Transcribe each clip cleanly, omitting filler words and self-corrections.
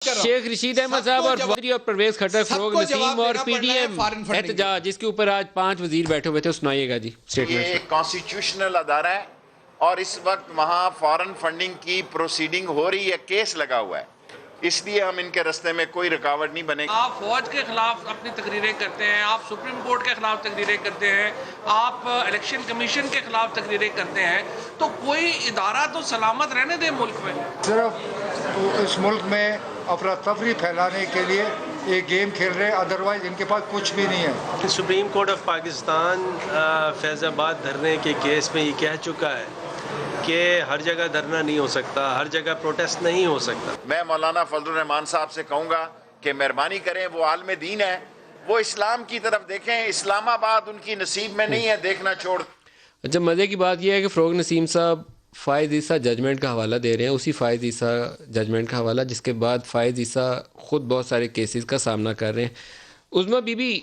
شیخ رشید احمد صاحب اور فوادی اور پرویز کھٹر فروغ نسیم اور پی ڈی ایم احتجاج جس کے اوپر آج 5 وزیر بیٹھے ہوئے تھے، سنائیے گا جی یہ ایک کانسٹیٹیوشنل ادارہ ہے اور اس وقت وہاں فارن فنڈنگ کی پروسیڈنگ ہو رہی ہے، کیس لگا ہوا ہے، اس لیے ہم ان کے رستے میں کوئی رکاوٹ نہیں بنے گی۔ آپ فوج کے خلاف اپنی تقریریں کرتے ہیں، آپ سپریم کورٹ کے خلاف تقریریں کرتے ہیں، آپ الیکشن کمیشن کے خلاف تقریریں کرتے ہیں، تو کوئی ادارہ تو سلامت رہنے دے ملک میں۔ صرف اس ملک میں افراتفری پھیلانے کے لیے یہ گیم کھیل رہے، ادروائز ان کے پاس کچھ بھی نہیں ہے۔ سپریم کورٹ آف پاکستان فیض آباد دھرنے کے کیس میں یہ کہہ چکا ہے کہ ہر جگہ دھرنا نہیں ہو سکتا، ہر جگہ پروٹیسٹ نہیں ہو سکتا۔ میں مولانا فضل الرحمان صاحب سے کہوں گا کہ مہربانی کریں، وہ عالم دین ہے، وہ اسلام کی طرف دیکھیں، اسلام آباد ان کی نصیب میں نہیں ہے، دیکھنا چھوڑ۔ اچھا، مزے کی بات یہ ہے کہ فروغ نسیم صاحب فائز عیسیٰ ججمنٹ کا حوالہ دے رہے ہیں، اسی فائز عیسیٰ ججمنٹ کا حوالہ جس کے بعد فائز عیسیٰ خود بہت سارے کیسز کا سامنا کر رہے ہیں۔ عظمیٰ بی بی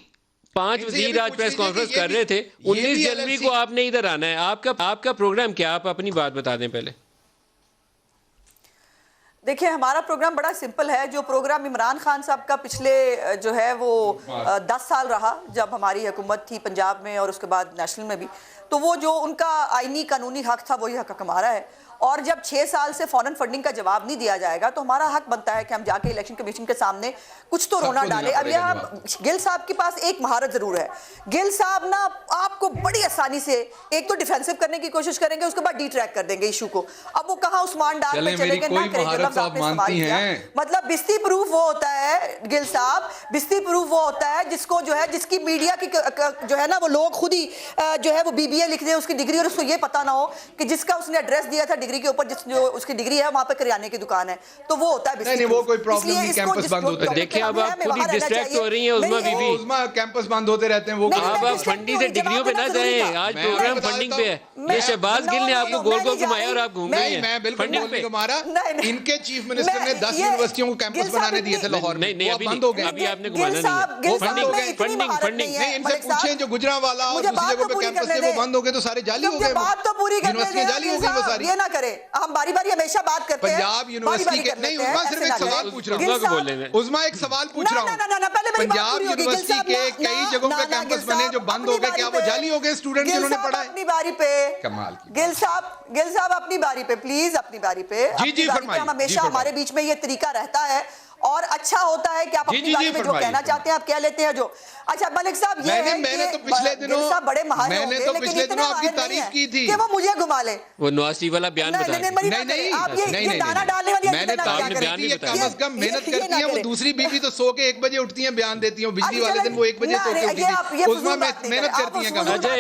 5 وزیر آج پریس کانفرنس کر رہے تھے، 19 جنوری کو آپ نے ادھر آنا ہے، آپ کا پروگرام کیا؟ آپ اپنی بات بتا دیں پہلے۔ دیکھیں، ہمارا پروگرام بڑا سمپل ہے۔ جو پروگرام عمران خان صاحب کا پچھلے جو ہے وہ 10 سال رہا جب ہماری حکومت تھی پنجاب میں اور اس کے بعد نیشنل میں بھی، تو وہ جو ان کا آئینی قانونی حق تھا وہی حق ہمارا ہے، اور جب 6 سال سے فارن فنڈنگ کا جواب نہیں دیا جائے گا تو ہمارا حق بنتا ہے کہ ہم جا کے الیکشن کمیشن کے سامنے کچھ تو رونا ڈالے۔ اب یہاں گل صاحب کے پاس ایک مہارت ضرور ہے، گل صاحب نا آپ کو بڑی آسانی سے ایک تو ڈیفینسو کرنے کی کوشش کریں گے، اس کے بعد ڈی ٹریک کر دیں گے ایشو کو۔ اب وہ کہاں عثمان ڈار پہ چلے گئے، نہ کریں گے، لفظ آپ نے استعمال کیا۔ مطلب بستی پروف وہ ہوتا ہے گل صاحب، بستی پروف وہ ہوتا ہے جس کو جو ہے جس کی میڈیا کی جو ہے نا وہ لوگ خود ہی جو ہے وہ بی بی اے لکھ دیں اس کی ڈگری، اور اس کو یہ پتہ نہ ہو کہ جس کا اس نے ایڈریس دیا تھا ڈگری کے اوپر، جس جو اس کی ڈگری ہے وہاں پہ کریانے کی دکان ہے، تو وہ ہوتا ہے بستی نہیں، وہ کوئی پرابلم نہیں، کیمپس بند ہوتے ہیں۔ دیکھیں اب آپ خود ہی ڈسٹریکٹ ہو رہی ہیں عظمیٰ بی بی۔ عظمیٰ کیمپس بند ہوتے رہتے ہیں، وہ آپ فنڈی سے ڈگریوں پہ نہ جائیں، آج پروگرام فنڈنگ پہ ہے۔ یہ شہباز گل نے آپ کو گول گول گھمایا اور آپ گھوم گئی ہیں۔ میں بالکل گول نہیں گھما رہا۔ ان کے چیف منسٹر نے 10 یونیورسٹیوں کو کیمپس بنانے دیے تھے لاہور میں، نہیں وہ بند ہو گئے۔ ابھی آپ نے گھمانا نہیں ہے، فنڈنگ نہیں، ان سے پوچھیں جو گجرانوالہ اور دوسری جگہوں پہ کیمپس تھے وہ بند ہو گئے تو سارے جعلی ہو گئے، بات تو پوری کرنے یونیورسٹیاں جعلی ہو گئی وہ ساری۔ یہ نہ کرے، ہم باری باری ہمیشہ بات کرتے ہیں پنجاب یونیورسٹی کے نہیں، عظمیٰ صرف ایک سوال پوچھ رہا ہوں، عظمیٰ ایک سوال پوچھ رہا ہوں، پنجاب یونیورسٹی کے کئی جگہوں پہ کیمپس بنے جو بند ہو گئے، کیا وہ جعلی ہو گئے اسٹوڈنٹ جنہوں نے پڑھا ہے؟ اپنی باری پہ کمال کی گل صاحب اپنی باری پہ پلیز، اپنی باری پہ ہم ہمیشہ ہمارے بیچ میں یہ طریقہ رہتا ہے اور اچھا ہوتا ہے کہ آپ اپنی باری میں جو کہنا چاہتے ہیں آپ کہہ لیتے ہیں جو۔ اچھا ملک صاحب، یہ ہے میں نے تو پچھلے دنوں بڑے ماہر ہوں گے لیکن اتنا آپ کی ماہر نہیں تعریف کی تھی کہ وہ مجھے گھما لیں۔ وہ نواز شریف والا بیان بتا دیں۔ نہیں، آپ یہ دانا ڈالنے والی میں نے کم از کم محنت کرتی ہیں، وہ دوسری بیوی تو سو کے 1 بجے اٹھتی ہیں بیان دیتی ہیں، بجلی والے دن وہ 1 بجے سو کے اٹھتی تھی، عظمیٰ محنت کرتی ہیں کم از کم۔